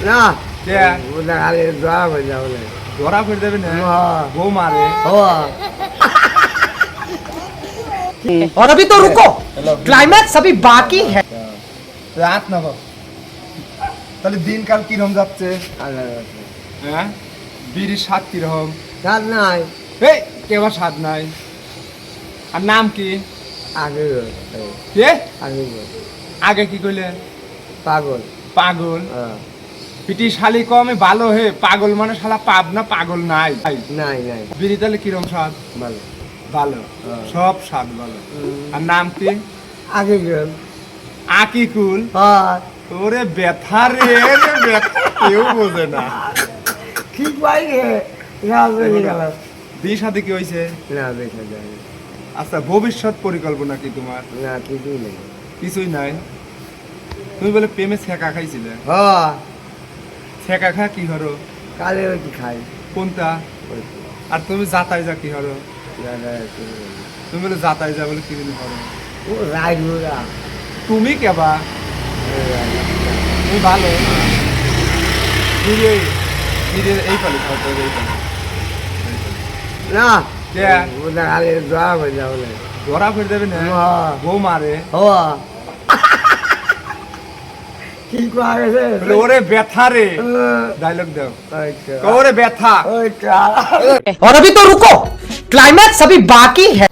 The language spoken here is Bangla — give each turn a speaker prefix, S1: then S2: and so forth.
S1: না
S2: কে
S1: ওটা খালি ধরা হয়ে যাবে না
S2: ধরা ফের দেবে না
S1: হ্যাঁ।
S2: বউ মারে
S3: और अभी तो रुको क्लाइमैक्स अभी बाकी है
S2: রাত না বাবা তাহলে দিনকাল কিরকম যাচ্ছে
S1: আল্লাহ
S2: হ্যাঁ বিড়ির স্বাদ কিরকম
S1: কাজ নাই
S2: এই কেবার স্বাদ নাই আর নাম কি
S1: আগে
S2: কে
S1: আগে
S2: আগে কি কইলে
S1: পাগল
S2: পাগল
S1: হ্যাঁ।
S2: পিটি শালি কমে ভালো হে পাগল মানে শালা পাব না পাগল নাই
S1: নাই নাই
S2: বিড়ি তাহলে কিরকম স্বাদ
S1: ভালো
S2: ভালো
S1: হ্যাঁ।
S2: সব স্বাদ ভালো আর নাম কি
S1: আগে গেল
S2: আকিকুল
S1: হ্যাঁ
S2: ওরে ব্যথা রে ব্যথা কেউ বোঝে না
S1: ঠিক পাই রে রাত হয়ে গেল
S2: বিয়ে সাথে কি হয়েছে
S1: না দেখা যায় না।
S2: আচ্ছা ভবিষ্যৎ পরিকল্পনা কি তোমার
S1: না কিছুই নেই
S2: কিছুই নাই তুমি বলে প্রেমে ছেঁকা খাইছিলে
S1: হ্যাঁ
S2: ছেঁকা খা কি হরো
S1: কালে ওই কি খাই
S2: কোনটা আর তুমি যাতাই যা কি হরো তুমি বলে যাতাই যা বলে কি দিন হরো
S1: ও রাইড ওরা
S2: তুমি কেবা তুমি ভালো ধীরে ধীরে এই পালি খাওয়া এই পালি
S1: না
S2: কে
S1: ওটা খালি ধরা হয়ে যাবে না
S2: ধরা ফের দেবে না
S1: হ্যাঁ।
S2: বউ মারে
S1: হওয়া কি করা গেছে
S2: বলে, ওরে ব্যথা রে ডায়লগ দাও
S1: ওইটা
S2: ওরে ব্যথা
S1: ওইটা
S3: और अभी तो रुको क्लाइमैक्स अभी बाकी है